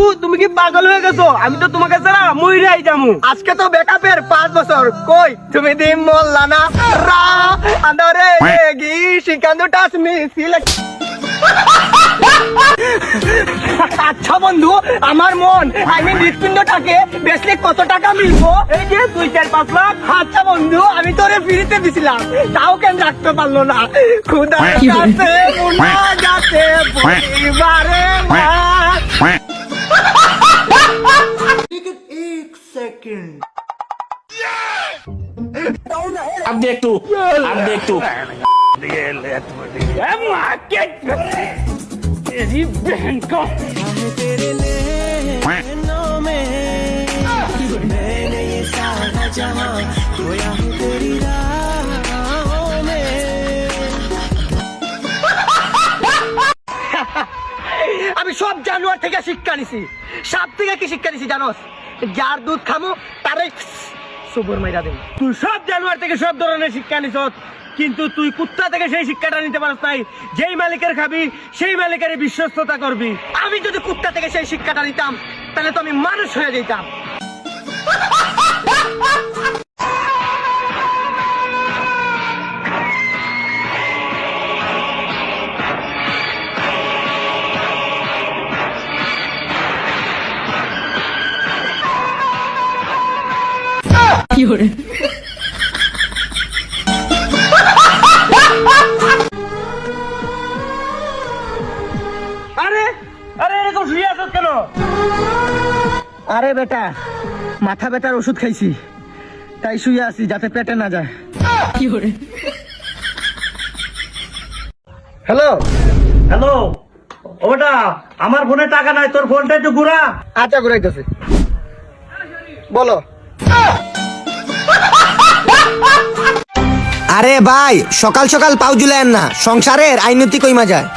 আপু তুমি কি পাগল হয়ে গেছো? আমি তো তোমাকে ছাড়া মইরাই যামু। আজকে তো ব্যাকআপের 5 বছর। কই তুমি দিন মোল্লা না রা আন্দারে গি শিকান্দু টাচ মি সিলেক্ট। আচ্ছা বন্ধু, আমার মন হৃৎপিণ্ডটাকে বেচলে কত টাকা মিলবো? এই যে 2-4-5 লাখ। আচ্ছা বন্ধু, আমি তোরে ফ্রিতে দিছিলাম, তাও কেন রাখতে পারলো না? খুদার কাছে মুনা যাতে পরিবারে মা। एक सेकंड अब देख तू तेरी बहन को तेरे नैनों में मैंने ये सारा जहां खोया हूँ तेरी राहों में। আমি সব জানোয়ার থেকে শিক্ষা নিছি। সাপ থেকে কি শিক্ষা নিছি জানোস? যার দুধ খামু তারে সুবর মাইরা দেব। তুই সব জানোয়ার থেকে সব ধরনের শিক্ষা নিছস, কিন্তু তুই কুত্তা থেকে সেই শিক্ষাটা নিতে পারছ নাই। যেই মালিকের খাবি সেই মালিকের বিশ্বস্ততা করবি। আমি যদি কুত্তা থেকে সেই শিক্ষাটা নিতাম তাহলে তো আমি মানুষ হয়ে যেতাম। আরে আরে এরকম শুয়ে আছো কেন? আরে বেটা, মাথা ব্যথার ওষুধ খাইছি, তাই শুয়ে আছি যাতে পেটে না যায়। হ্যালো হ্যালো ওটা আমার ফোনে টাকা নাই, তোর ফোনটা একটু ঘুরা। আচ্ছা ঘুরাইতেছে, বলো। আরে ভাই, সকাল সকাল পাউ জুলেন না, সংসারের আইনতি কইমা যায়।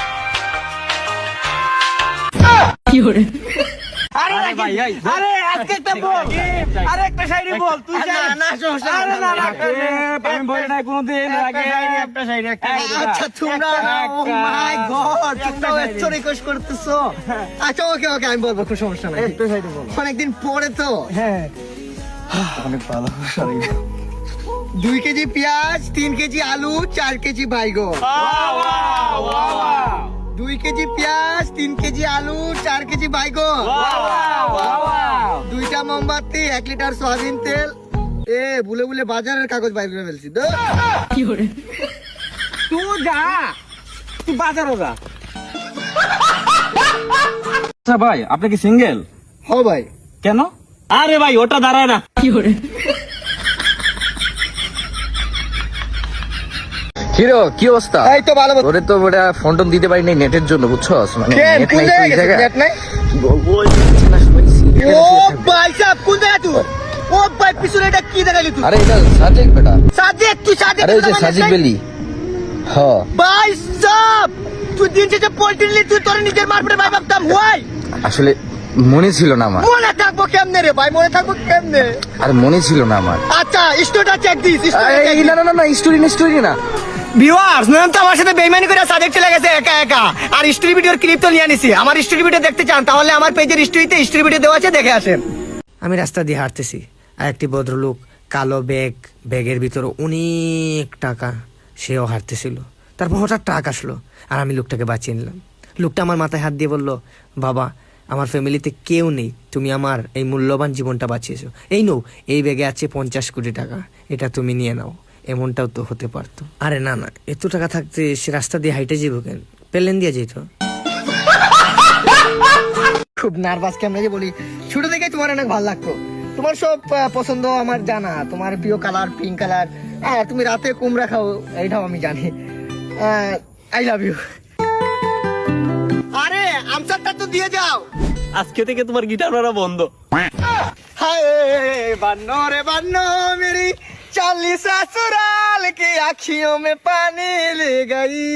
আরে ভাই আরে আজকে একটা বল, আরে একটা শায়রি বল তুই। না সমস্যা, আরে না আমি বলি না কোনদিন আগে একটা শায়রি একটা। আচ্ছা তোমরা, ও মাই গড, তোমরা এত রিকোয়েস্ট করতেছো। আচ্ছা ওকে ওকে আমি বলবো, কোনো সমস্যা নাই। একটা শায়রি বল, অনেকদিন পরে তো। হ্যাঁ অনেক ভালো শায়রি। 2 কেজি পেঁয়াজ, 3 কেজি আলু, 4 কেজি বাইগন। 2 কেজি পেঁয়াজ, 3 কেজি আলু, 4 কেজি বাইগন। 2টা মোমবাতি, 1 লিটার সয়াবিন তেল। এ ভুলে ভুলে বাজারের কাগজ বাইর করে ফেলছি। তুই যা, তুই বাজারও যা। আচ্ছা ভাই, আপনি কি সিঙ্গেল? হ ভাই। কেন? আরে ভাই ওটা দাঁড়ায় না। হিরো কি অবস্থা? এই তো ভালো। তোরে তো ওটা ফোন টোন দিতে পারিনি নেটের জন্য, বুঝছস? মানে কেন নেট কোন নাই জায়গায় তুই গেছিস? জায়গা নেট নাই? কি বলবো, ওই বিছানা সবাই সিরিয়াল ও শুয়ে থাকবে। ভাই সাহেব কোন জায়গায় তুই? ও ভাই পিছনে এটা কি দেখালি তুই? আরে এটা সাজেক বেটা। সাজেক, তুই সাজেক। আরে ওই যে সাজিক বেলি। হ ভাই সাহেব, তুই দিন শেষে পোল্ট্রি নিলি, তুই তোর নিজের মারপেটে ভাই ভাবতাম। ওয়াই আসলে মনে ছিল না আমার। মনে থাকবো কেমনে রে ভাই, মনে থাকবো কেমনে? আর মনে ছিল না আমার। আচ্ছা স্টোরিটা চেক দিস। এই না না না, স্টোরি না। ভিউয়ার্স, নয়ন তো আমার সাথে বেইমানি করে সাজেক চলে গেছে একা একা। আর স্টোরি ভিডিওর ক্লিপ তো নিয়ে নিছি। আমার স্টোরি ভিডিও দেখতে চান তাহলে আমার পেজের স্টোরিতে স্টোরি ভিডিও দেওয়া আছে, দেখে আসেন। আমি রাস্তা দিয়ে হাঁটতেছি, আর একটি ভদ্রলোক কালো ব্যাগের ভিতরে অনেক টাকা, সেও হাঁটতেছিল। তারপর হঠাৎ ট্রাক আসলো, আর আমি লোকটাকে বাঁচিয়ে নিলাম। লোকটা আমার মাথায় হাত দিয়ে বলল, বাবা আমার ফ্যামিলিতে কেউ নেই, তুমি আমার এই মূল্যবান জীবনটা বাঁচিয়েছো। এই নাও, এই ব্যাগে আছে 50 কোটি টাকা, এটা তুমি নিয়ে নাও। এমনটাও তো হতে পারতো। আরে না না, এত টাকা থাকতে সে রাস্তা দিয়ে হাইটে যাবো কেন, প্লেন দিয়ে যেত। খুব নার্ভাস কেমন যে বলি। ছোট থেকে তোমার অনেক ভালো লাগতো, তোমার সব পছন্দ আমার জানা। তোমার প্রিয় কালার পিঙ্ক কালার, তুমি রাতে কুমড়া খাও, এইটাও আমি জানি। I love you. আরে আনসারটা তো দিয়ে যাও। আজকে থেকে তোমার গিটার মারা বন্ধ। हाय बन्नो रे बन्नो मेरी चाली ससुराल की आँखियों में पानी ले गई।